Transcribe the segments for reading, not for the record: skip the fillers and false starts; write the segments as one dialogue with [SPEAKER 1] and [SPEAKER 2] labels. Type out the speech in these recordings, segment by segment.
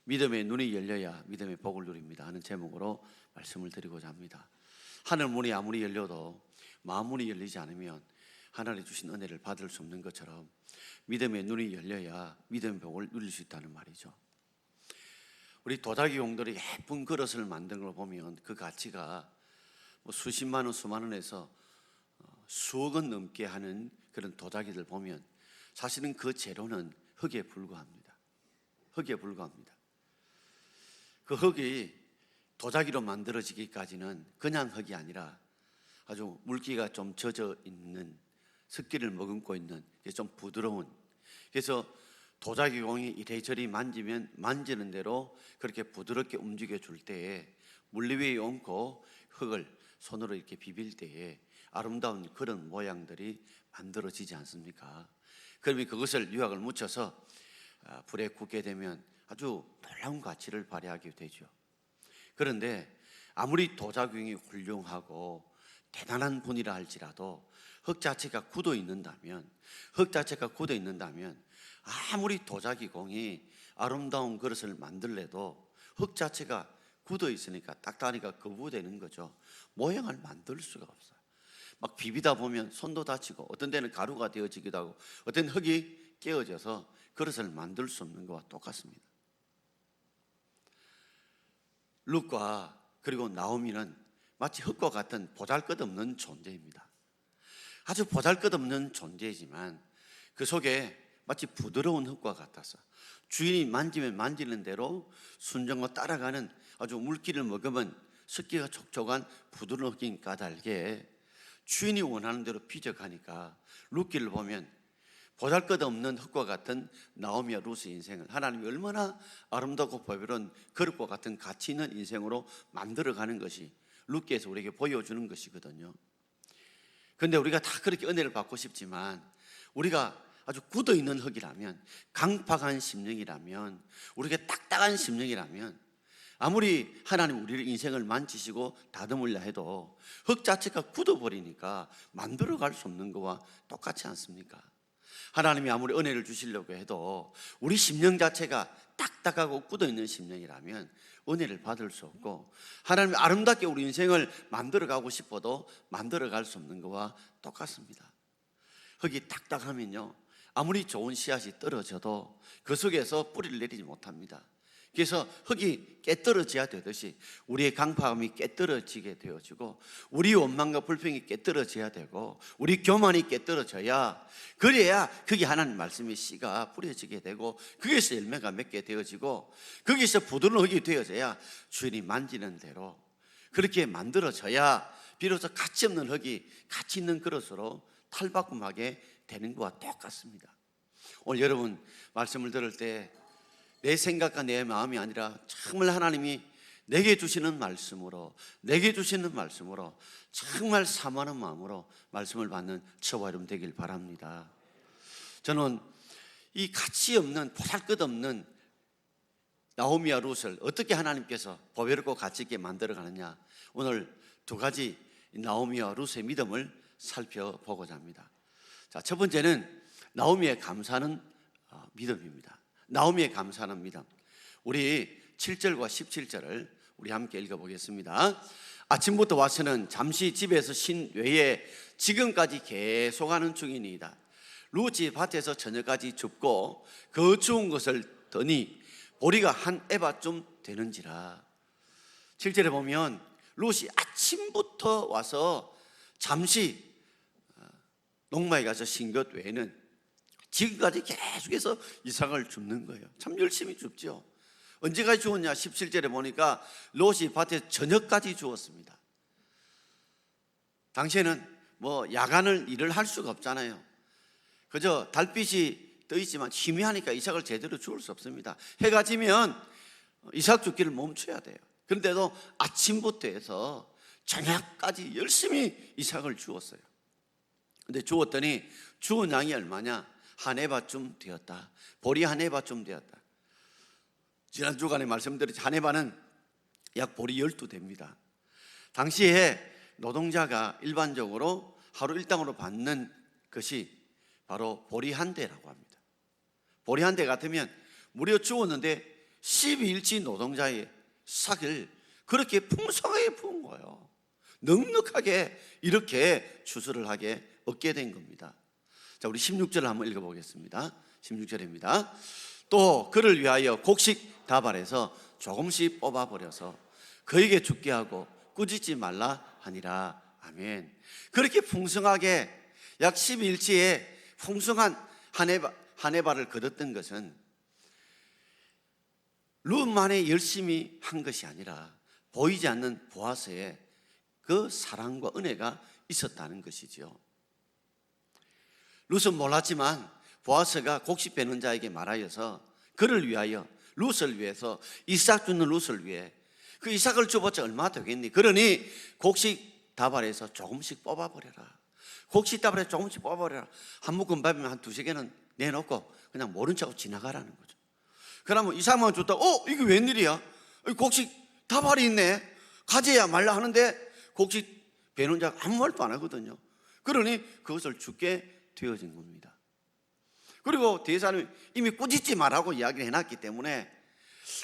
[SPEAKER 1] 믿음의 눈이 열려야 믿음의 복을 누립니다 하는 제목으로 말씀을 드리고자 합니다. 하늘 문이 아무리 열려도 마음 문이 열리지 않으면 하나님 주신 은혜를 받을 수 없는 것처럼 믿음의 눈이 열려야 믿음의 복을 누릴 수 있다는 말이죠. 우리 도자기 용들이 예쁜 그릇을 만든 걸 보면 그 가치가 수십만 원, 수만 원에서 수억 원 넘게 하는 그런 도자기들 보면 사실은 그 재료는 흙에 불과합니다. 흙에 불과합니다. 그 흙이 도자기로 만들어지기까지는 그냥 흙이 아니라 아주 물기가 좀 젖어 있는, 습기를 머금고 있는 좀 부드러운, 그래서 도자기 공이 이래저래 만지면 만지는 대로 그렇게 부드럽게 움직여 줄 때에 물리 위에 얹고 흙을 손으로 이렇게 비빌 때에 아름다운 그런 모양들이 만들어지지 않습니까? 그러면 그것을 유약을 묻혀서 불에 굽게 되면 아주 놀라운 가치를 발휘하게 되죠. 그런데 아무리 도자기용이 훌륭하고 대단한 분이라 할지라도 흙 자체가 굳어 있는다면, 아무리 도자기공이 아름다운 그릇을 만들래도 흙 자체가 굳어 있으니까 딱딱하니까 거부되는 거죠. 모양을 만들 수가 없어요. 막 비비다 보면 손도 다치고 어떤 데는 가루가 되어지기도 하고 어떤 흙이 깨어져서 그릇을 만들 수 없는 것과 똑같습니다. 룻과 그리고 나오미는 마치 흙과 같은 보잘것없는 존재입니다. 아주 보잘것없는 존재이지만 그 속에 마치 부드러운 흙과 같아서 주인이 만지면 만지는 대로 순정과 따라가는 아주 물기를 머금은 습기가 촉촉한 부드러운 흙인 까닭에 주인이 원하는 대로 비져가니까 룻기를 보면 보잘것없는 흙과 같은 나오미와 룻의 인생을 하나님이 얼마나 아름답고 보배로운 그릇과 같은 가치 있는 인생으로 만들어가는 것이 룻기에서 우리에게 보여주는 것이거든요. 그런데 우리가 다 그렇게 은혜를 받고 싶지만 우리가 아주 굳어있는 흙이라면, 강팍한 심령이라면, 우리가 딱딱한 심령이라면 아무리 하나님 우리의 인생을 만지시고 다듬으려 해도 흙 자체가 굳어버리니까 만들어갈 수 없는 것과 똑같지 않습니까? 하나님이 아무리 은혜를 주시려고 해도 우리 심령 자체가 딱딱하고 굳어있는 심령이라면 은혜를 받을 수 없고, 하나님이 아름답게 우리 인생을 만들어가고 싶어도 만들어갈 수 없는 것과 똑같습니다. 흙이 딱딱하면요, 아무리 좋은 씨앗이 떨어져도 그 속에서 뿌리를 내리지 못합니다. 그래서 흙이 깨떨어져야 되듯이 우리의 강팍함이 깨떨어지게 되어지고 우리 원망과 불평이 깨떨어져야 되고 우리 교만이 깨떨어져야, 그래야 그게 하나님 말씀의 씨가 뿌려지게 되고 거기서 열매가 맺게 되어지고 거기서 부드러운 흙이 되어져야 주인이 만지는 대로 그렇게 만들어져야 비로소 가치 없는 흙이 가치 있는 그릇으로 탈바꿈하게 되는 것과 똑같습니다. 오늘 여러분 말씀을 들을 때 내 생각과 내 마음이 아니라 정말 하나님이 내게 주시는 말씀으로 정말 사모하는 마음으로 말씀을 받는 저와 여러분 되길 바랍니다. 저는 이 가치 없는, 보잘것없는 나오미와 룻을 어떻게 하나님께서 보배롭고 가치 있게 만들어 가느냐, 오늘 두 가지 나오미와 룻의 믿음을 살펴보고자 합니다. 자, 첫 번째는 나오미의 감사하는 믿음입니다. 나오미의 감사하는 믿음. 우리 7절과 17절을 우리 함께 읽어보겠습니다. 아침부터 와서는 잠시 집에서 쉰 외에 지금까지 계속하는 중이니이다. 룻이 밭에서 저녁까지 줍고 그 주운 것을 더니 보리가 한 에바쯤 되는지라. 7절에 보면 룻이 아침부터 와서 잠시 농마에 가서 쉰 것 외에는 지금까지 계속해서 이삭을 줍는 거예요. 참 열심히 줍죠. 언제까지 주었냐? 17절에 보니까 롯이 밭에 저녁까지 주었습니다. 당시에는 야간을 일을 할 수가 없잖아요. 그저 달빛이 떠 있지만 희미하니까 이삭을 제대로 주울 수 없습니다. 해가 지면 이삭 줍기를 멈춰야 돼요. 그런데도 아침부터 해서 저녁까지 열심히 이삭을 주었어요. 근데 주었더니 주은 양이 얼마냐? 한 에바쯤 되었다. 보리 한 에바쯤 되었다. 지난 주간에 말씀드렸지, 한 에바는 약 보리 12대입니다. 당시에 노동자가 일반적으로 하루 일당으로 받는 것이 바로 보리 한 대라고 합니다. 보리 한 대 같으면 무려 주었는데 12일치 노동자의 삭을 그렇게 풍성하게 부은 거예요. 넉넉하게 이렇게 추수를 하게 얻게 된 겁니다. 자, 우리 16절을 한번 읽어보겠습니다. 16절입니다. 또 그를 위하여 곡식 다발에서 조금씩 뽑아버려서 그에게 죽게 하고 꾸짖지 말라 하니라. 아멘. 그렇게 풍성하게 약 12일치의 풍성한 한 해발을 거뒀던 것은 룻만에 열심히 한 것이 아니라 보이지 않는 보아스의 그 사랑과 은혜가 있었다는 것이죠. 룻은 몰랐지만 보아스가 곡식 베는 자에게 말하여서 그를 위하여, 룻을 위해서, 이삭 주는 룻을 위해 그 이삭을 줘봤자 얼마 되겠니? 그러니 곡식 다발에서 조금씩 뽑아버려라. 곡식 다발에서 조금씩 뽑아버려라. 한 묶음 밥이면 한 두세 개는 내놓고 그냥 모른 척하고 지나가라는 거죠. 그러면 이삭만 줬다가 이게 웬일이야? 곡식 다발이 있네. 가져야 말라 하는데 곡식 베는 자가 아무 말도 안 하거든요. 그러니 그것을 주게 되어진 겁니다. 그리고 대사님이 이미 꾸짖지 말라고 이야기를 해놨기 때문에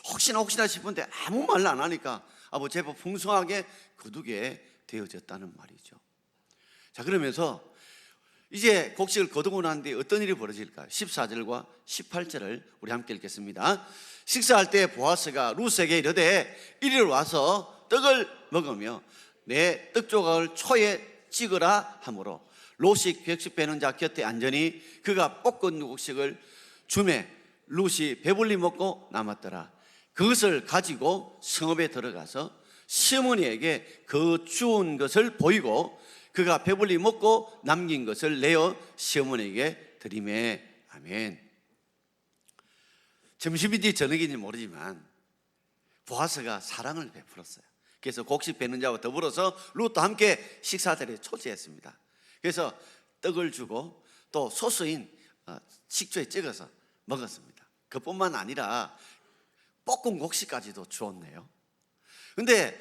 [SPEAKER 1] 혹시나 싶은데 아무 말도 안 하니까 제법 풍성하게 거두게 되어졌다는 말이죠. 자, 그러면서 이제 곡식을 거두고 난 뒤에 어떤 일이 벌어질까요? 14절과 18절을 우리 함께 읽겠습니다. 식사할 때 보아스가 룻에게 이르되 이리로 와서 떡을 먹으며 내 떡조각을 초에 찍으라 하므로 룻이 곡식 베는 자 곁에 앉으니 그가 볶은 곡식을 주매 룻이 배불리 먹고 남았더라. 그것을 가지고 성읍에 들어가서 시어머니에게 그 주운 것을 보이고 그가 배불리 먹고 남긴 것을 내어 시어머니에게 드리매. 아멘. 점심인지 저녁인지 모르지만 보아스가 사랑을 베풀었어요. 그래서 곡식 베는 자와 더불어서 룻도 함께 식사 자리에 초대했습니다. 그래서 떡을 주고 또 소스인 식초에 찍어서 먹었습니다. 그뿐만 아니라 볶은 곡식까지도 주었네요. 근데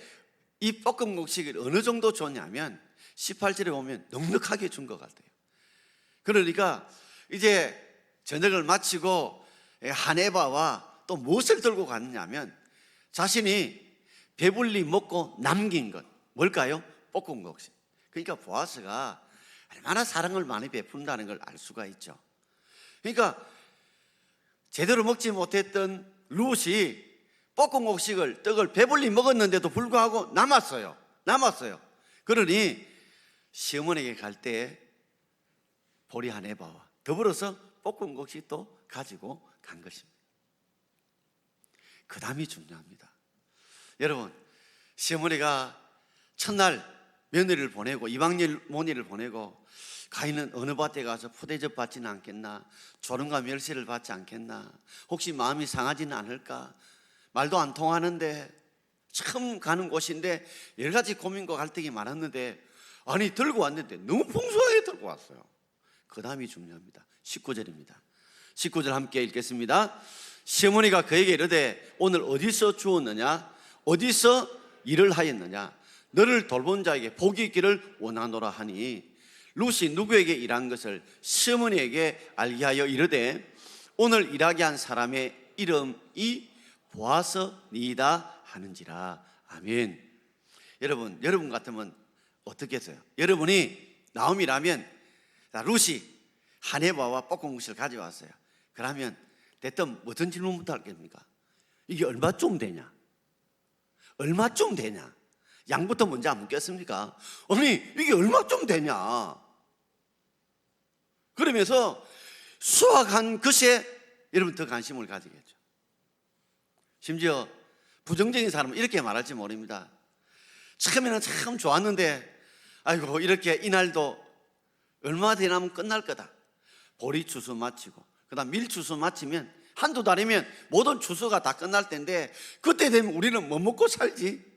[SPEAKER 1] 이 볶은 곡식을 어느 정도 줬냐면 18절에 보면 넉넉하게 준 것 같아요. 그러니까 이제 저녁을 마치고 한해바와 또 무엇을 들고 갔냐면 자신이 배불리 먹고 남긴 것, 뭘까요? 볶은 곡식. 그러니까 보아스가 얼마나 사랑을 많이 베푼다는 걸 알 수가 있죠. 그러니까 제대로 먹지 못했던 룻이 볶은 곡식을, 떡을 배불리 먹었는데도 불구하고 남았어요. 그러니 시어머니에게 갈 때 보리 한 해바와 더불어서 볶은 곡식도 가지고 간 것입니다. 그 다음이 중요합니다. 여러분, 시어머니가 첫날 며느리를 보내고 이방모니를 보내고 가인은 어느 밭에 가서 푸대접 받지는 않겠나, 조름과 멸시를 받지 않겠나, 혹시 마음이 상하지는 않을까, 말도 안 통하는데 처음 가는 곳인데 여러 가지 고민과 갈등이 많았는데 아니 들고 왔는데 너무 풍성하게 들고 왔어요. 그 다음이 중요합니다. 19절입니다 19절 함께 읽겠습니다. 시어머니가 그에게 이르되 오늘 어디서 주었느냐, 어디서 일을 하였느냐, 너를 돌본 자에게 복이 있기를 원하노라 하니 룻이 누구에게 일한 것을 시어머니에게 알게 하여 이르되 오늘 일하게 한 사람의 이름이 보아스니이다 하는지라. 아멘. 여러분 같으면 어떻게 했어요? 여러분이 나오미라면 룻이 한해바와 볶은 곡식을 가져왔어요. 그러면 대뜸 어떤 질문부터 하겠습니까? 이게 얼마쯤 되냐? 얼마쯤 되냐? 양부터 먼저 안 묻겠습니까? 아니 이게 얼마쯤 되냐? 그러면서 수확한 것에 여러분 더 관심을 가지겠죠. 심지어 부정적인 사람은 이렇게 말할지 모릅니다. 처음에는 참 좋았는데 아이고 이렇게 이날도 얼마 되나면 끝날 거다. 보리 추수 마치고 그 다음 밀 추수 마치면 한두 달이면 모든 추수가 다 끝날 텐데 그때 되면 우리는 뭐 먹고 살지?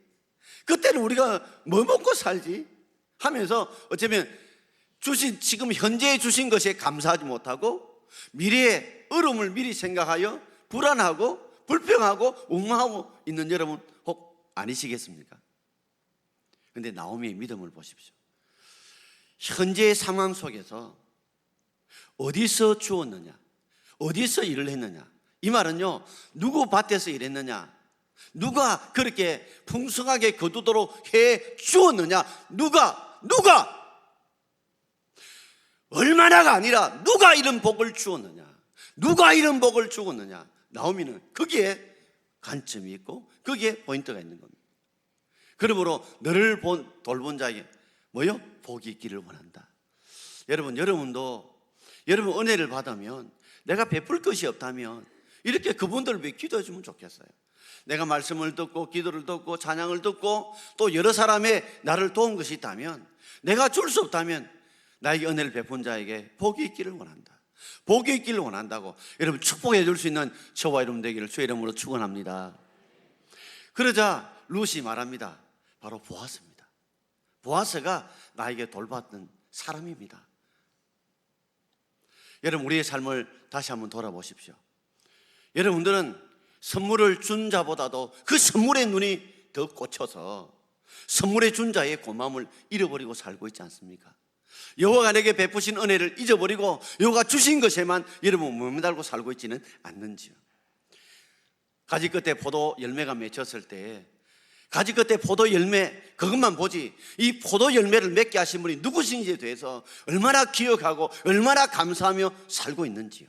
[SPEAKER 1] 그때는 우리가 뭐 먹고 살지? 하면서 어쩌면 지금 현재에 주신 것에 감사하지 못하고 미래의 어려움을 미리 생각하여 불안하고 불평하고 웅망하고 있는 여러분 혹 아니시겠습니까? 그런데 나오미의 믿음을 보십시오. 현재의 상황 속에서 어디서 주었느냐, 어디서 일을 했느냐, 이 말은요, 누구 밭에서 일했느냐, 누가 그렇게 풍성하게 거두도록 해 주었느냐, 누가 얼마나가 아니라 누가 이런 복을 주었느냐, 누가 이런 복을 주었느냐. 나오미는 거기에 관점이 있고 거기에 포인트가 있는 겁니다. 그러므로 너를 돌본 자에게 뭐요? 복이 있기를 원한다. 여러분도 여러분 은혜를 받으면, 내가 베풀 것이 없다면 이렇게 그분들을 위해 기도해 주면 좋겠어요. 내가 말씀을 듣고 기도를 듣고 찬양을 듣고 또 여러 사람의 나를 도운 것이 있다면, 내가 줄 수 없다면 나에게 은혜를 베푼 자에게 복이 있기를 원한다. 복이 있기를 원한다고 여러분 축복해 줄 수 있는 저와 여러분 되기를 주의 이름으로 축원합니다. 그러자 룻이 말합니다. 바로 보아스입니다. 보아스가 나에게 돌봤던 사람입니다. 여러분, 우리의 삶을 다시 한번 돌아보십시오. 여러분들은 선물을 준 자보다도 그 선물의 눈이 더 꽂혀서 선물의 준 자의 고마움을 잃어버리고 살고 있지 않습니까? 여호와가 내게 베푸신 은혜를 잊어버리고 여호와가 주신 것에만 여러분 머무달고 살고 있지는 않는지요? 가지 끝에 포도 열매가 맺혔을 때 가지 끝에 포도 열매 그것만 보지, 이 포도 열매를 맺게 하신 분이 누구신지에 대해서 얼마나 기억하고 얼마나 감사하며 살고 있는지요?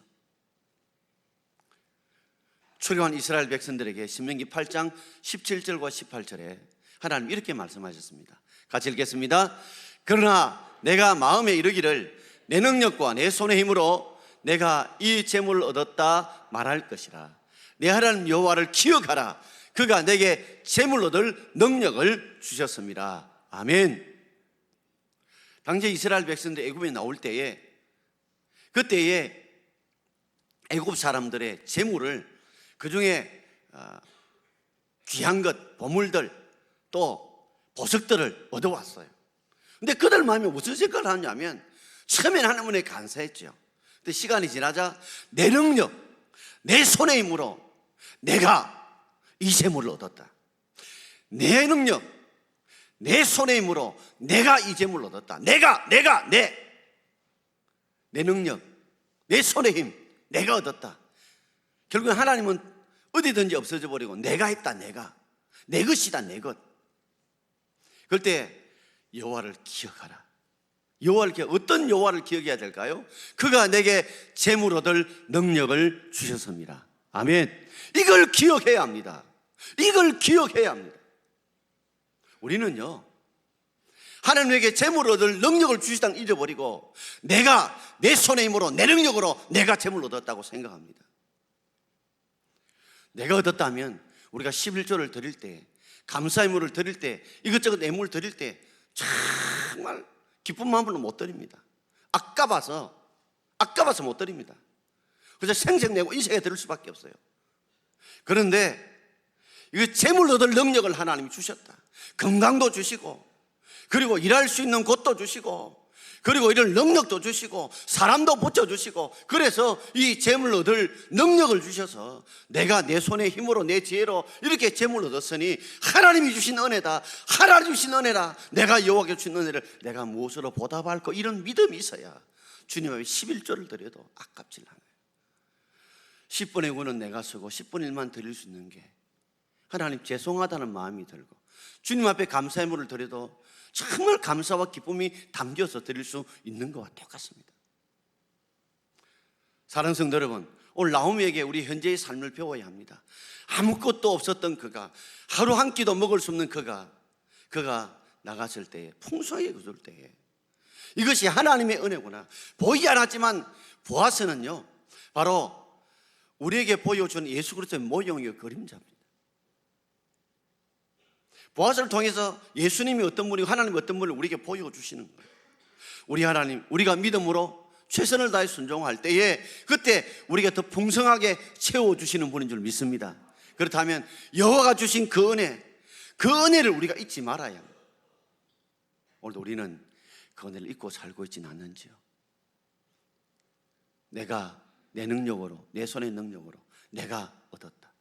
[SPEAKER 1] 출애굽한 이스라엘 백성들에게 신명기 8장 17절과 18절에 하나님 이렇게 말씀하셨습니다. 같이 읽겠습니다. 그러나 내가 마음에 이르기를 내 능력과 내 손의 힘으로 내가 이 재물을 얻었다 말할 것이라. 내 하나님 여호와를 기억하라. 그가 내게 재물 얻을 능력을 주셨습니다. 아멘. 당시 이스라엘 백성들 애굽에 나올 때에, 그때에 애굽 사람들의 재물을, 그 중에 귀한 것, 보물들, 또 보석들을 얻어왔어요. 근데 그들 마음에 무슨 생각을 하냐면, 처음에는 하나님에 감사했죠. 근데 시간이 지나자 내 능력, 내 손의 힘으로 내가 이 재물을 얻었다. 내 능력, 내 손의 힘으로 내가 이 재물을 얻었다. 내 능력, 내 손의 힘, 내가 얻었다. 결국은 하나님은 어디든지 없어져 버리고 내가 했다. 내 것이다. 내 것. 그럴 때 여호와를 기억하라. 어떤 여호와를 기억해야 될까요? 그가 내게 재물 얻을 능력을 주셨습니다. 아멘. 이걸 기억해야 합니다. 우리는요, 하나님에게 재물 얻을 능력을 주시다는 잊어버리고 내가 내 손의 힘으로, 내 능력으로 내가 재물 얻었다고 생각합니다. 내가 얻었다면 우리가 11조를 드릴 때, 감사의 물을 드릴 때, 이것저것 애물 드릴 때 정말 기쁜 마음으로 못 드립니다. 아까워서 못 드립니다. 그래서 생색내고 인색에 드릴 수밖에 없어요. 그런데 이거 재물 얻을 능력을 하나님이 주셨다. 건강도 주시고, 그리고 일할 수 있는 곳도 주시고, 그리고 이런 능력도 주시고, 사람도 붙여주시고, 그래서 이 재물 얻을 능력을 주셔서 내가 내 손의 힘으로, 내 지혜로 이렇게 재물 얻었으니 하나님이 주신 은혜다. 하나님이 주신 은혜라. 내가 여호와께 주신 은혜를 내가 무엇으로 보답할 거, 이런 믿음이 있어야 주님 앞에 11조를 드려도 아깝질 않아요. 10분의 9는 내가 쓰고 10분의 1만 드릴 수 있는 게 하나님 죄송하다는 마음이 들고, 주님 앞에 감사의 물을 드려도 정말 감사와 기쁨이 담겨서 드릴 수 있는 것과 똑같습니다. 사랑하는 성도 여러분, 오늘 나오미에게 우리 현재의 삶을 배워야 합니다. 아무것도 없었던 그가, 하루 한 끼도 먹을 수 없는 그가 나갔을 때에, 풍성하게 거둘 때에 이것이 하나님의 은혜구나. 보이지 않았지만 보아스는요, 바로 우리에게 보여준 예수 그리스도의 모형이요 그림자입니다. 보아스를 통해서 예수님이 어떤 분이고 하나님이 어떤 분을 우리에게 보여주시는 거예요. 우리 하나님, 우리가 믿음으로 최선을 다해 순종할 때에 그때 우리가 더 풍성하게 채워주시는 분인 줄 믿습니다. 그렇다면 여호와가 주신 그 은혜를 우리가 잊지 말아야 합니다. 오늘도 우리는 그 은혜를 잊고 살고 있지는 않는지요? 내가 내 능력으로, 내 손의 능력으로 내가 얻었다.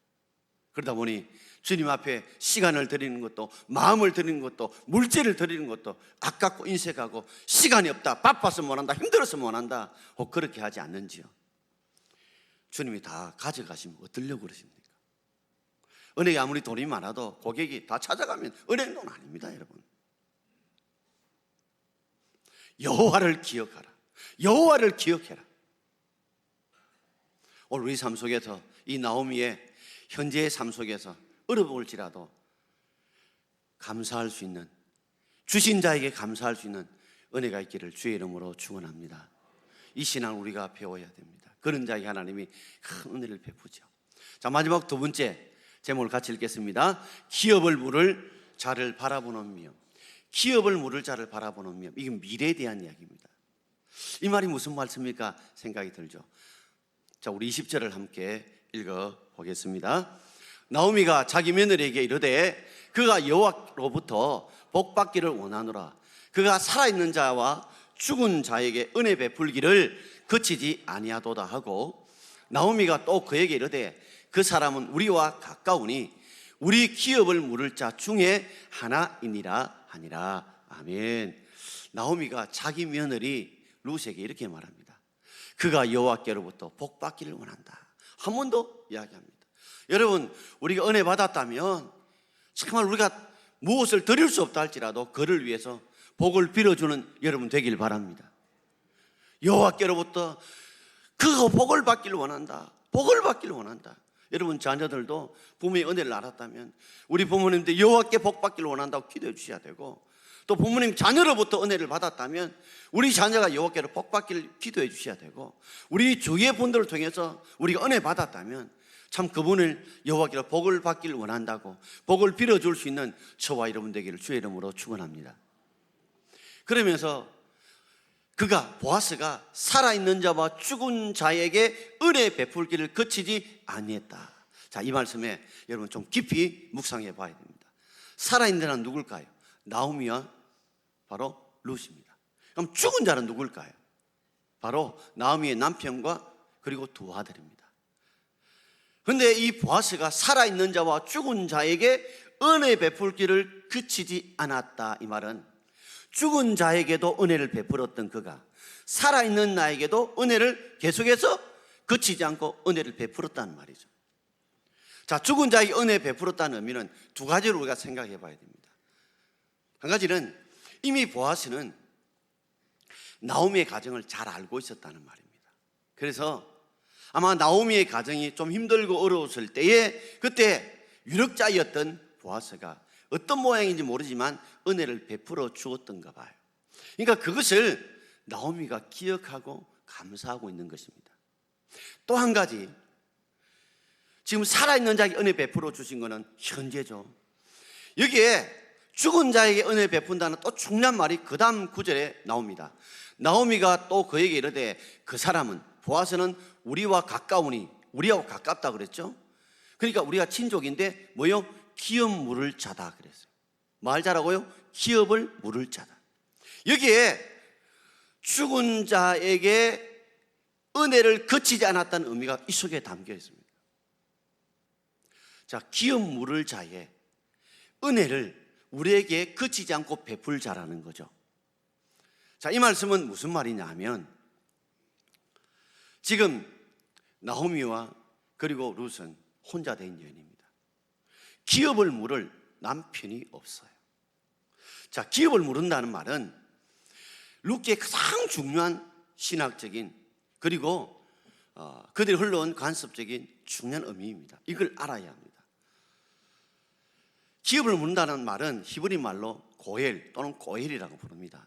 [SPEAKER 1] 그러다 보니 주님 앞에 시간을 드리는 것도, 마음을 드리는 것도, 물질을 드리는 것도 아깝고 인색하고, 시간이 없다, 바빠서 못한다, 힘들어서 못한다, 혹 그렇게 하지 않는지요? 주님이 다 가져가시면 어떠려고 그러십니까? 은행에 아무리 돈이 많아도 고객이 다 찾아가면 은행 돈 아닙니다, 여러분. 여호와를 기억하라. 여호와를 기억해라. 오늘 우리 삶 속에서 이 나오미의 현재의 삶 속에서 어려울지라도 감사할 수 있는, 주신 자에게 감사할 수 있는 은혜가 있기를 주의 이름으로 축원합니다. 이 신앙을 우리가 배워야 됩니다. 그런 자에게 하나님이 큰 은혜를 베푸죠. 자, 마지막 두 번째 제목을 같이 읽겠습니다. 기업을 물을 자를 바라보는 미움. 기업을 물을 자를 바라보는 미움. 이게 미래에 대한 이야기입니다. 이 말이 무슨 말씀입니까? 생각이 들죠. 자, 우리 20절을 함께 읽어보겠습니다. 나오미가 자기 며느리에게 이르되 그가 여호와로부터 복받기를 원하노라. 그가 살아있는 자와 죽은 자에게 은혜 베풀기를 그치지 아니하도다 하고, 나오미가 또 그에게 이르되 그 사람은 우리와 가까우니 우리 기업을 물을 자 중에 하나이니라 하니라. 아멘. 나오미가 자기 며느리 룻에게 이렇게 말합니다. 그가 여호와께로부터 복받기를 원한다. 한 번 더 이야기합니다. 여러분, 우리가 은혜 받았다면 정말 우리가 무엇을 드릴 수 없다 할지라도 그를 위해서 복을 빌어주는 여러분 되길 바랍니다. 여호와께로부터 그가 복을 받기를 원한다. 복을 받기를 원한다. 여러분 자녀들도 부모의 은혜를 알았다면 우리 부모님들 여호와께 복 받기를 원한다고 기도해 주셔야 되고, 또 부모님 자녀로부터 은혜를 받았다면 우리 자녀가 여호와께로 복 받기를 기도해 주셔야 되고, 우리 주위의 분들을 통해서 우리가 은혜 받았다면 참 그분을 여호와께로 복을 받기를 원한다고 복을 빌어줄 수 있는 저와 여러분 되기를 주의 이름으로 축원합니다. 그러면서 그가, 보아스가 살아있는 자와 죽은 자에게 은혜 베풀기를 그치지 아니했다. 자, 이 말씀에 여러분 좀 깊이 묵상해 봐야 됩니다. 살아있는 자는 누굴까요? 나오미와 바로 룻입니다. 그럼 죽은 자는 누굴까요? 바로 나오미의 남편과 그리고 두 아들입니다. 그런데 이 보아스가 살아있는 자와 죽은 자에게 은혜 베풀기를 그치지 않았다. 이 말은 죽은 자에게도 은혜를 베풀었던 그가 살아있는 나에게도 은혜를 계속해서 그치지 않고 은혜를 베풀었다는 말이죠. 자, 죽은 자에게 은혜 베풀었다는 의미는 두 가지로 우리가 생각해 봐야 됩니다. 한 가지는 이미 보아스는 나오미의 가정을 잘 알고 있었다는 말입니다. 그래서 아마 나오미의 가정이 좀 힘들고 어려웠을 때에 그때 유력자였던 보아스가 어떤 모양인지 모르지만 은혜를 베풀어 주었던가 봐요. 그러니까 그것을 나오미가 기억하고 감사하고 있는 것입니다. 또 한 가지, 지금 살아있는 자에게 은혜 베풀어 주신 것은 현재죠. 여기에 죽은 자에게 은혜 베푼다는 또 중요한 말이 그 다음 구절에 나옵니다. 나오미가 또 그에게 이르되 그 사람은, 보아스는 우리와 가까우니, 우리하고 가깝다 그랬죠. 그러니까 우리가 친족인데 뭐요? 기업 물을 자다 그랬어요. 말 자라고요? 기업을 물을 자다. 여기에 죽은 자에게 은혜를 그치지 않았다는 의미가 이 속에 담겨 있습니다. 자, 기업 물을 자의 은혜를 우리에게 그치지 않고 베풀 자라는 거죠. 자, 이 말씀은 무슨 말이냐 하면, 지금 나오미와 그리고 룻은 혼자 된 여인입니다. 기업을 물을 남편이 없어요. 자, 기업을 물은다는 말은 룻기의 가장 중요한 신학적인 그리고 그들이 흘러온 관습적인 중요한 의미입니다. 이걸 알아야 합니다. 기업을 물는다는 말은 히브리 말로 고엘 또는 고엘이라고 부릅니다.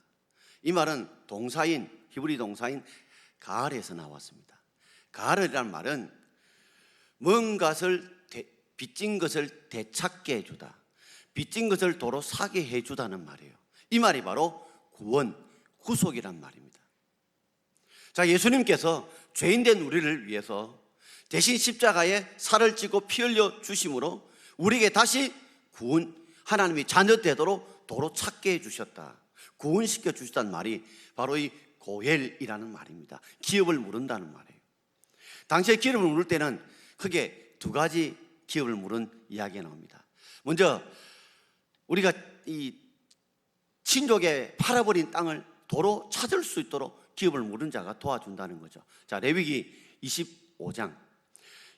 [SPEAKER 1] 이 말은 동사인, 히브리 동사인 가알에서 나왔습니다. 가알이라는 말은 뭔가를 빚진 것을 되찾게 해주다, 빚진 것을 도로 사게 해주다는 말이에요. 이 말이 바로 구원, 구속이란 말입니다. 자, 예수님께서 죄인된 우리를 위해서 대신 십자가에 살을 찌고 피 흘려 주심으로 우리에게 다시 구원, 하나님이 자녀 되도록 도로 찾게 해주셨다, 구원시켜 주셨다는 말이 바로 이 고엘이라는 말입니다. 기업을 물은다는 말이에요. 당시에 기업을 물을 때는 크게 두 가지 기업을 물은 이야기가 나옵니다. 먼저 우리가 이 친족의 팔아버린 땅을 도로 찾을 수 있도록 기업을 물은 자가 도와준다는 거죠. 자, 레위기 25장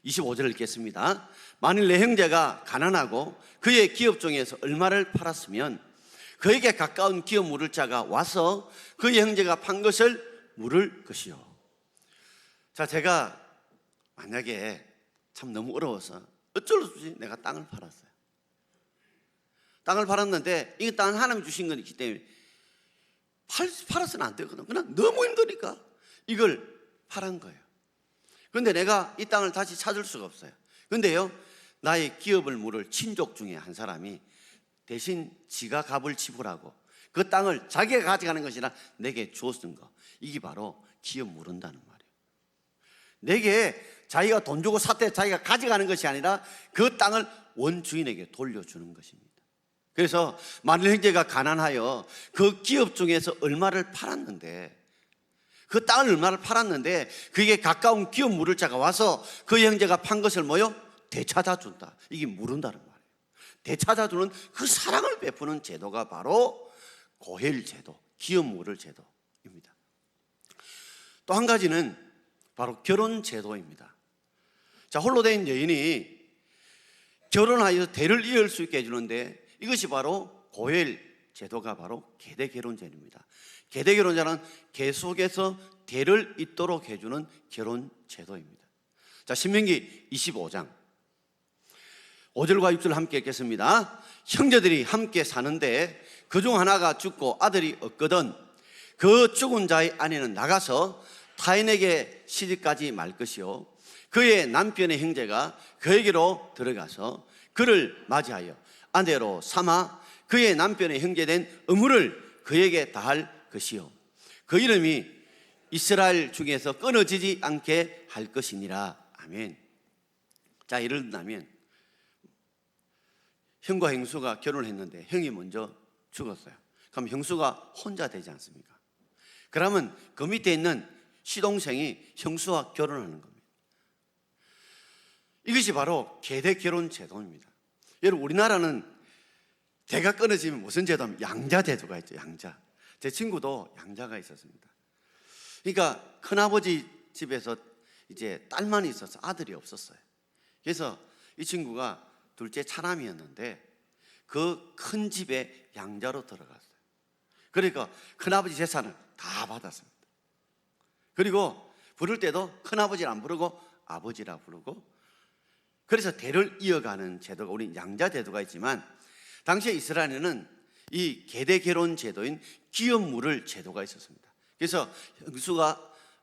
[SPEAKER 1] 25절을 읽겠습니다. 만일 내 형제가 가난하고 그의 기업 중에서 얼마를 팔았으면 그에게 가까운 기업 물을 자가 와서 그의 형제가 판 것을 물을 것이요. 자, 제가 만약에 참 너무 어려워서 어쩔 수 없이 내가 땅을 팔았어요. 땅을 팔았는데 이 땅은 하나님이 주신 것이기 때문에 팔아서는 안 되거든. 그냥 너무 힘드니까 이걸 팔은 거예요. 그런데 내가 이 땅을 다시 찾을 수가 없어요. 그런데요, 나의 기업을 물을 친족 중에 한 사람이 대신 지가 값을 지불하고 그 땅을 자기가 가져가는 것이라 내게 주었던 거, 이게 바로 기업 물은다는 말이에요. 내게 자기가 돈 주고 샀대 자기가 가져가는 것이 아니라 그 땅을 원주인에게 돌려주는 것입니다. 그래서 만일 형제가 가난하여 그 기업 중에서 얼마를 팔았는데, 그 땅을 얼마를 팔았는데 그게 가까운 기업 물을 자가 와서 그 형제가 판 것을 뭐요? 되찾아 준다. 이게 물은다는 말이에요. 되찾아 주는 그 사랑을 베푸는 제도가 바로 고헬 제도, 기업 물을 제도입니다. 또 한 가지는 바로 결혼 제도입니다. 자, 홀로 된 여인이 결혼하여 대를 이을 수 있게 해주는데 이것이 바로 고헬 제도가 바로 계대 결혼제입니다. 계대 결혼자는 계속해서 대를 잇도록 해주는 결혼 제도입니다. 자, 신명기 25장 5절과 6절 함께 읽겠습니다. 형제들이 함께 사는데 그중 하나가 죽고 아들이 없거든 그 죽은 자의 아내는 나가서 타인에게 시집가지 말 것이요 그의 남편의 형제가 그에게로 들어가서 그를 맞이하여 아내로 삼아 그의 남편의 형제된 의무를 그에게 다할 것이요 그 이름이 이스라엘 중에서 끊어지지 않게 할 것이니라. 아멘. 자, 예를 들면 형과 형수가 결혼을 했는데 형이 먼저 죽었어요. 그럼 형수가 혼자 되지 않습니까? 그러면 그 밑에 있는 시동생이 형수와 결혼하는 겁니다. 이것이 바로 계대 결혼 제도입니다. 여러분, 우리나라는 대가 끊어지면 무슨 제도입니까? 양자 제도가 있죠. 양자. 제 친구도 양자가 있었습니다. 그러니까 큰아버지 집에서 이제 딸만 있어서 아들이 없었어요. 그래서 이 친구가 둘째 차남이었는데 그 큰 집에 양자로 들어갔어요. 그러니까 큰아버지 재산을 다 받았습니다. 그리고 부를 때도 큰아버지를 안 부르고 아버지라 부르고, 그래서 대를 이어가는 제도가 우리 양자 제도가 있지만 당시에 이스라엘에는 이 계대 결혼 제도인 기업 물을 제도가 있었습니다. 그래서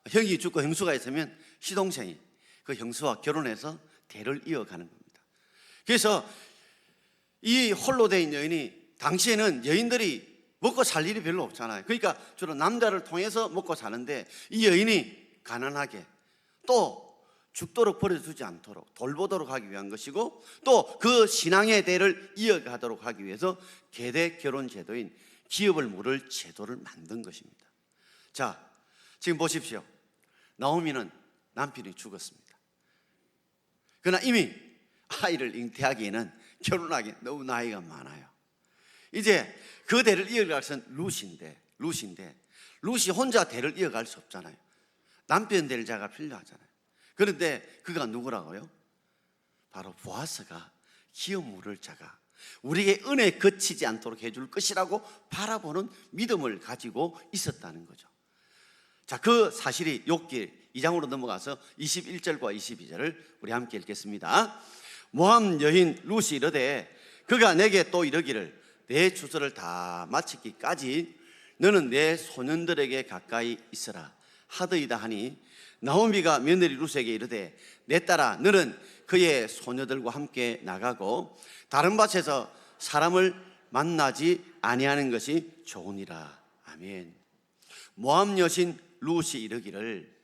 [SPEAKER 1] 형이 죽고 형수가 있으면 시동생이 그 형수와 결혼해서 대를 이어가는 겁니다. 그래서 이 홀로 된 여인이, 당시에는 여인들이 먹고 살 일이 별로 없잖아요. 그러니까 주로 남자를 통해서 먹고 사는데 이 여인이 가난하게 또 죽도록 버려두지 않도록 돌보도록 하기 위한 것이고 또 그 신앙의 대를 이어가도록 하기 위해서 계대 결혼 제도인 기업을 물을 제도를 만든 것입니다. 자, 지금 보십시오. 나오미는 남편이 죽었습니다. 그러나 이미 아이를 잉태하기에는 결혼하기 너무 나이가 많아요. 이제 그 대를 이어갈 것은 룻인데 룻이 혼자 대를 이어갈 수 없잖아요. 남편 될 자가 필요하잖아요. 그런데 그가 누구라고요? 바로 보아스가 기업 물을 자가 우리에게 은혜 거치지 않도록 해줄 것이라고 바라보는 믿음을 가지고 있었다는 거죠. 자, 그 사실이 욥기 2장으로 넘어가서 21절과 22절을 우리 함께 읽겠습니다. 모함 여인 룻이 이르되 그가 내게 또 이르기를 내 추수를 다 마치기까지 너는 내 소년들에게 가까이 있으라 하더이다 하니 나오미가 며느리 룻에게 이르되 내 딸아 너는 그의 소녀들과 함께 나가고 다른 밭에서 사람을 만나지 아니하는 것이 좋으니라. 아멘. 모함 여신 룻이 이르기를,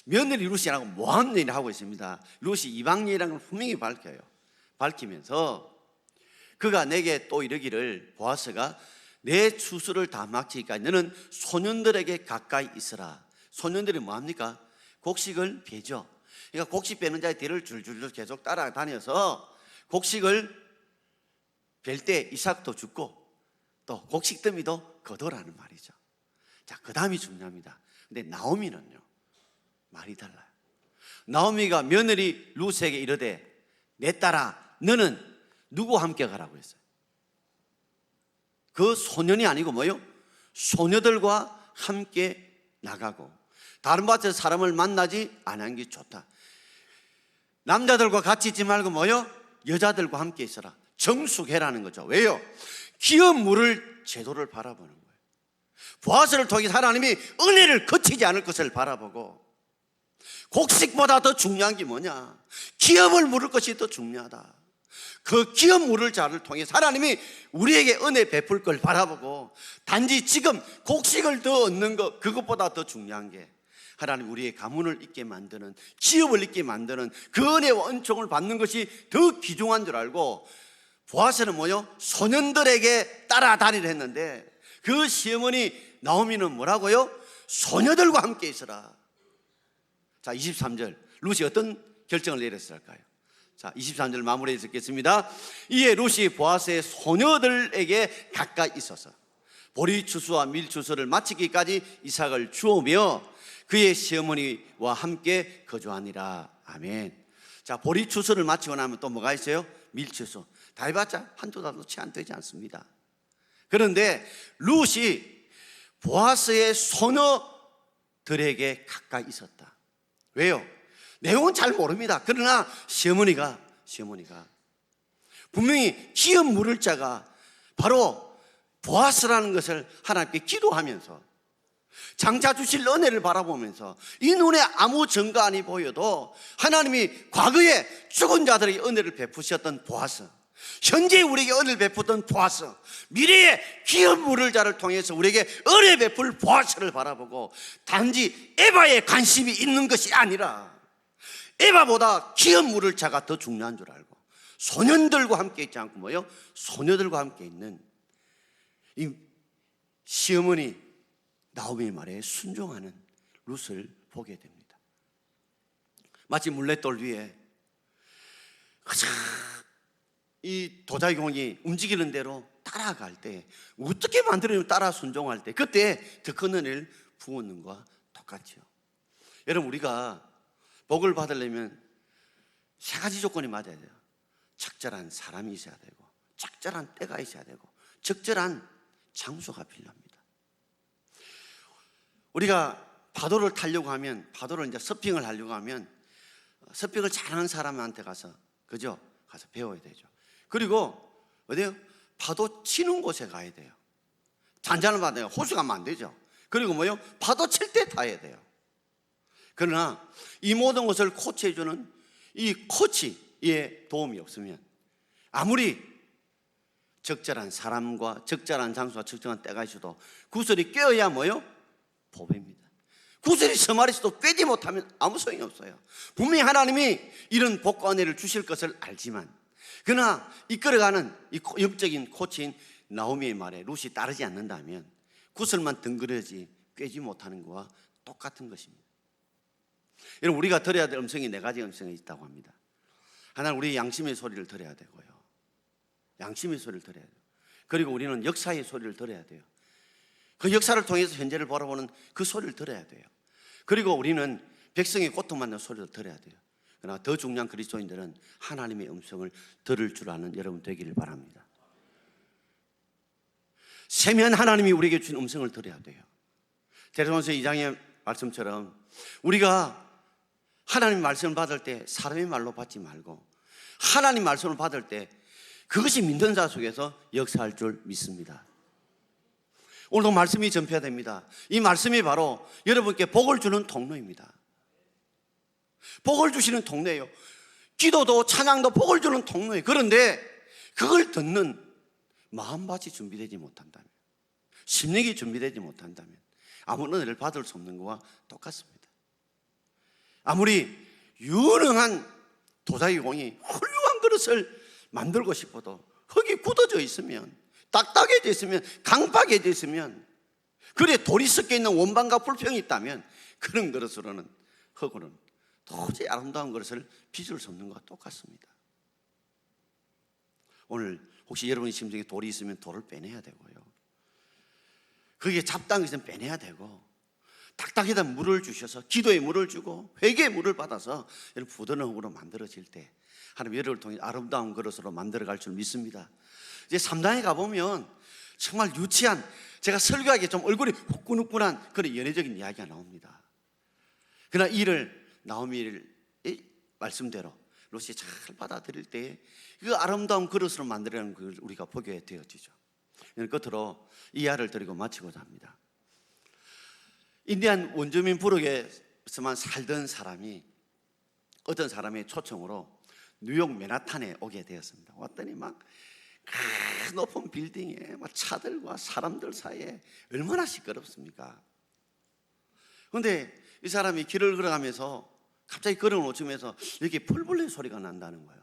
[SPEAKER 1] 며느리 룻이라고 모함 여인을 하고 있습니다. 룻이 이방 여인이라는 걸 분명히 밝히면서 그가 내게 또 이르기를, 보아스가 내 추수를 다 마치기까지 너는 소년들에게 가까이 있으라. 소년들이 뭐합니까? 곡식을 베죠. 그러니까 곡식 베는 자의 뒤를 줄줄줄 계속 따라다녀서 곡식을 벨 때 이삭도 죽고 또 곡식 더미도 거둬라는 말이죠. 자, 그 다음이 중요합니다. 근데 나오미는요 말이 달라요. 나오미가 며느리 룻에게 이르되 내 딸아 너는 누구와 함께 가라고 했어요. 그 소년이 아니고 뭐요? 소녀들과 함께 나가고 다른 밭에서 사람을 만나지 않은 게 좋다. 남자들과 같이 있지 말고 뭐요? 여자들과 함께 있어라. 정숙해라는 거죠. 왜요? 기업 물을 제도를 바라보는 거예요. 보아스를 통해 하나님이 은혜를 거치지 않을 것을 바라보고, 곡식보다 더 중요한 게 뭐냐? 기업을 물을 것이 더 중요하다. 그 기업 물을 자를 통해 하나님이 우리에게 은혜 베풀 걸 바라보고, 단지 지금 곡식을 더 얻는 것, 그것보다 더 중요한 게 하나님 우리의 가문을 있게 만드는, 기업을 있게 만드는 그 은혜와 은총을 받는 것이 더 귀중한 줄 알고, 보아스는 뭐요? 소년들에게 따라다니려 했는데 그 시어머니 나오미는 뭐라고요? 소녀들과 함께 있어라. 자, 23절 룻이 어떤 결정을 내렸을까요? 자, 23절 마무리해 듣겠습니다. 이에 룻이 보아스의 소녀들에게 가까이 있어서 보리 추수와 밀 추수를 마치기까지 이삭을 주오며 그의 시어머니와 함께 거주하니라. 아멘. 자, 보리 추수를 마치고 나면 또 뭐가 있어요? 밀 추수. 다 해봤자 한두 달도 채 안 되지 않습니다. 그런데 룻이 보아스의 소녀들에게 가까이 있었다. 왜요? 내용은 잘 모릅니다. 그러나 시어머니가 분명히 기업 물을 자가 바로 보아스라는 것을 하나님께 기도하면서, 장차 주실 은혜를 바라보면서, 이 눈에 아무 증거 아니 보여도 하나님이 과거에 죽은 자들에게 은혜를 베푸셨던 보아스, 현재 우리에게 은혜를 베푸던 보아스, 미래의 기업 물을 자를 통해서 우리에게 은혜 베풀 보아스를 바라보고, 단지 에바에 관심이 있는 것이 아니라 에바보다 기업 물을 자가 더 중요한 줄 알고 소년들과 함께 있지 않고 뭐요? 소녀들과 함께 있는 이 시어머니 나오미 말에 순종하는 룻을 보게 됩니다. 마치 물맷돌 위에 이 도자기공이 움직이는 대로 따라갈 때, 어떻게 만들어내면 따라 순종할 때 그때 더 큰 은혜를 부었는 것과 똑같죠. 여러분, 우리가 복을 받으려면 세 가지 조건이 맞아야 돼요. 적절한 사람이 있어야 되고, 적절한 때가 있어야 되고, 적절한 장소가 필요합니다. 우리가 파도를 타려고 하면, 파도를 이제 서핑을 하려고 하면 서핑을 잘하는 사람한테 가서, 그죠? 가서 배워야 되죠. 그리고 어디요? 파도 치는 곳에 가야 돼요. 잔잔한 바다에 호수 가면 안 되죠. 그리고 뭐요? 파도 칠 때 타야 돼요. 그러나 이 모든 것을 코치해주는 이 코치의 도움이 없으면, 아무리 적절한 사람과 적절한 장소와 적절한 때가 있어도 구슬이 꿰어야 뭐요? 보배입니다. 구슬이 서말이 있어도 꿰지 못하면 아무 소용이 없어요. 분명히 하나님이 이런 복과 은혜를 주실 것을 알지만, 그러나 이끌어가는 이 영적인 코치인 나오미의 말에 룻이 따르지 않는다면 구슬만 덩그러지 꿰지 못하는 것과 똑같은 것입니다. 여러분, 우리가 들어야 될 음성이 네 가지 음성이 있다고 합니다. 하나는 우리 양심의 소리를 들어야 되고요. 양심의 소리를 들어야 돼요. 그리고 우리는 역사의 소리를 들어야 돼요. 그 역사를 통해서 현재를 바라보는 그 소리를 들어야 돼요. 그리고 우리는 백성의 고통받는 소리를 들어야 돼요. 그러나 더 중요한 그리스도인들은 하나님의 음성을 들을 줄 아는 여러분 되기를 바랍니다. 세미한 하나님이 우리에게 준 음성을 들어야 돼요. 데살로니가서 2장의 말씀처럼 우리가 하나님 말씀을 받을 때 사람의 말로 받지 말고 하나님 말씀을 받을 때 그것이 믿는 자 속에서 역사할 줄 믿습니다. 오늘도 말씀이 전폐됩니다. 이 말씀이 바로 여러분께 복을 주는 통로입니다. 복을 주시는 통로예요. 기도도 찬양도 복을 주는 통로예요. 그런데 그걸 듣는 마음밭이 준비되지 못한다면, 심령이 준비되지 못한다면 아무런 은혜를 받을 수 없는 것과 똑같습니다. 아무리 유능한 도자기공이 훌륭한 그릇을 만들고 싶어도 흙이 굳어져 있으면, 딱딱해져 있으면, 강박해져 있으면, 그래 돌이 섞여 있는 원방과 불평이 있다면 그런 그릇으로는, 흙으로는 도저히 아름다운 그릇을 빚을 수 없는 것과 똑같습니다. 오늘 혹시 여러분의 심정에 돌이 있으면 돌을 빼내야 되고요, 거기에 잡다한 것은 빼내야 되고, 딱딱하던 물을 주셔서 기도의 물을 주고 회개의 물을 받아서 여러분 부드러운 흙으로 만들어질 때 하나님 여러분을 통해 아름다운 그릇으로 만들어갈 줄 믿습니다. 이제 3장에 가보면 정말 유치한, 제가 설교하기에 좀 얼굴이 후끈후끈한 그런 연애적인 이야기가 나옵니다. 그러나 이를 나오미의 말씀대로 롯이 잘 받아들일 때 그 아름다운 그릇으로 만들어가는 걸 우리가 보게 되어지죠. 끝으로 이 이야기를 드리고 마치고자 합니다. 인디안 원주민 부록에서만 살던 사람이 어떤 사람의 초청으로 뉴욕 맨하탄에 오게 되었습니다. 왔더니 막 그 높은 빌딩에 막 차들과 사람들 사이에 얼마나 시끄럽습니까? 그런데 이 사람이 길을 걸어가면서 갑자기 걸어놓으면서 이렇게 풀벌레 소리가 난다는 거예요.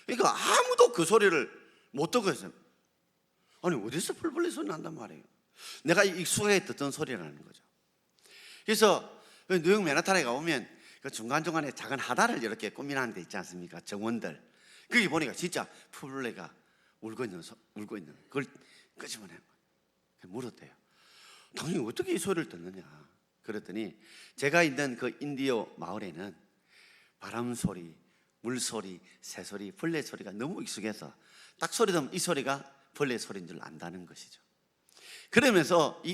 [SPEAKER 1] 그러니까 아무도 그 소리를 못 듣고 있어요. 아니 어디서 풀벌레 소리 난단 말이에요. 내가 익숙하게 듣던 소리라는 거죠. 그래서 뉴욕 맨하탄에 가보면 그 중간중간에 작은 하다를 이렇게 꾸미는 데 있지 않습니까? 정원들. 거기 보니까 진짜 풀벌레가 울고 있는 그걸 끄집어낸 거예요. 물었대요. 당신이 어떻게 이 소리를 듣느냐? 그랬더니 제가 있는 그 인디오 마을에는 바람 소리, 물 소리, 새 소리, 벌레 소리가 너무 익숙해서 딱 소리 들으면 이 소리가 벌레 소리인 줄 안다는 것이죠. 그러면서 이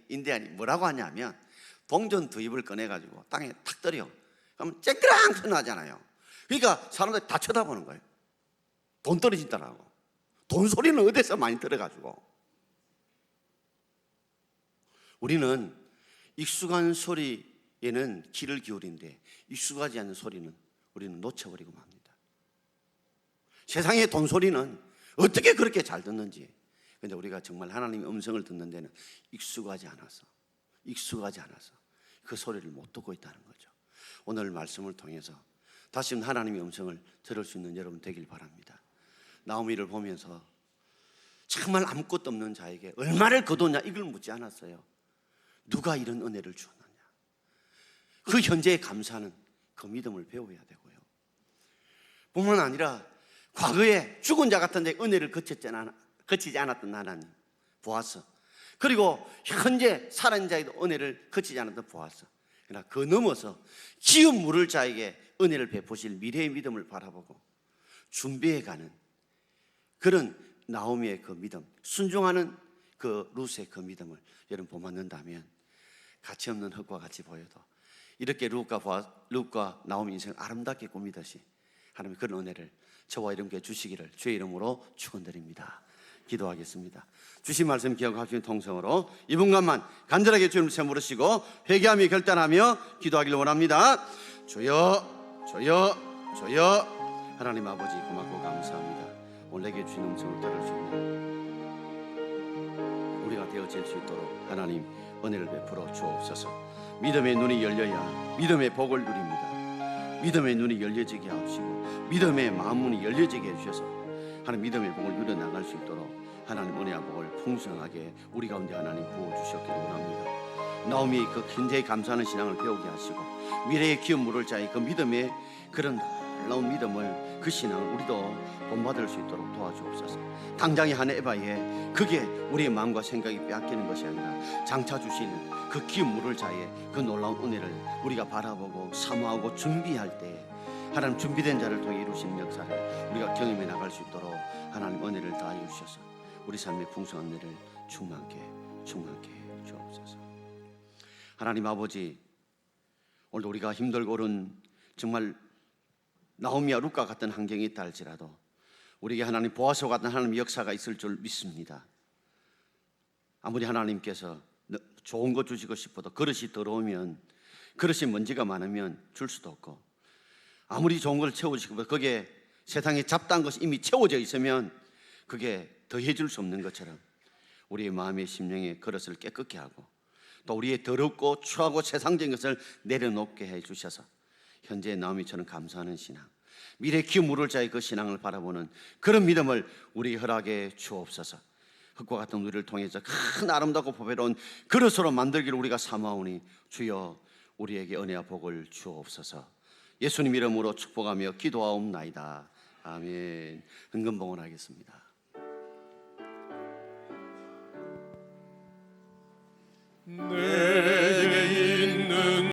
[SPEAKER 1] 인디안이 뭐라고 하냐면 동전 두 입을 꺼내가지고 땅에 탁 떨려. 그러면 쨍그랑 소리 나잖아요. 그러니까 사람들이 다 쳐다보는 거예요. 돈 떨어진다라고. 돈 소리는 어디서 많이 들어가지고. 우리는 익숙한 소리에는 귀를 기울이는데 익숙하지 않은 소리는 우리는 놓쳐버리고 맙니다. 세상의 돈 소리는 어떻게 그렇게 잘 듣는지. 그런데 우리가 정말 하나님의 음성을 듣는 데는 익숙하지 않아서 그 소리를 못 듣고 있다는 거죠. 오늘 말씀을 통해서 다시 하나님의 음성을 들을 수 있는 여러분 되길 바랍니다. 나오미를 보면서 정말 아무것도 없는 자에게 얼마를 거뒀냐 이걸 묻지 않았어요. 누가 이런 은혜를 주었느냐. 그 현재에 감사하는 그 믿음을 배워야 되고요. 뿐만 아니라 과거에 죽은 자 같은데 은혜를 거치지 않았던 하나님 보았어. 그리고 현재 살아있는 자에게도 은혜를 거치지 않았던 보았어. 그러나 그 넘어서 기업 물을 자에게 은혜를 베푸실 미래의 믿음을 바라보고 준비해가는 그런 나오미의 그 믿음, 순종하는 그 룻의 그 믿음을 여러분 본받는다면 가치없는 흙과 같이 보여도 이렇게 룻과 나오미 인생을 아름답게 꾸미듯이 하나님의 그런 은혜를 저와 여러분께 주시기를 주의 이름으로 축원드립니다. 기도하겠습니다. 주신 말씀 기억하시는 통성으로 이 분간만 간절하게 주님 세 부르시고 회개하며 결단하며 기도하기를 원합니다. 주여 주여 주여. 하나님 아버지 고맙고 감사합니다. 오늘 내게 주신 음성을 들을 수 있는 우리가 되어질 수 있도록 하나님 은혜를 베풀어 주옵소서. 믿음의 눈이 열려야 믿음의 복을 누립니다. 믿음의 눈이 열려지게 하시고 믿음의 마음문이 열려지게 해주셔서 하나님 믿음의 복을 누려나갈 수 있도록 하나님 은혜와 복을 풍성하게 우리 가운데 하나님 부어주셨기를 원합니다. 나오미의 그 굉장히 감사하는 신앙을 배우게 하시고 미래의 기업 물을 자의 그 믿음의 그런 놀라운 믿음을 그 신앙을 우리도 본받을 수 있도록 도와주옵소서. 당장의 한 에바에 그게 우리의 마음과 생각이 빼앗기는 것이 아니라 장차 주실 그 기업 물을 자의 그 놀라운 은혜를 우리가 바라보고 사모하고 준비할 때 하나님 준비된 자를 통해 이루시는 역사를 우리가 경험해 나갈 수 있도록 하나님 은혜를 다하여 주셔서 우리 삶의 풍성한 은혜를 충만케 주옵소서. 하나님 아버지, 오늘도 우리가 힘들고 어려운 정말 나오미와 룻과 같은 환경이 있다 할지라도 우리에게 하나님 보아서 같은 하나님의 역사가 있을 줄 믿습니다. 아무리 하나님께서 좋은 것 주시고 싶어도 그릇이 더러우면, 그릇이 먼지가 많으면 줄 수도 없고, 아무리 좋은 걸 채우시고 싶어도 거기에 세상에 잡다한 것이 이미 채워져 있으면 그게 더해줄 수 없는 것처럼 우리의 마음의 심령의 그릇을 깨끗게 하고 또 우리의 더럽고 추하고 세상적인 것을 내려놓게 해주셔서 현재의 나오미처럼 감사하는 신앙, 미래 기업 물을 자의 그 신앙을 바라보는 그런 믿음을 우리 허락해 주옵소서. 흙과 같은 우리를 통해서 큰 아름답고 보배로운 그릇으로 만들기를 우리가 사모하오니 주여 우리에게 은혜와 복을 주옵소서. 예수님 이름으로 축복하며 기도하옵나이다. 아멘. 흥금봉헌하겠습니다.
[SPEAKER 2] 내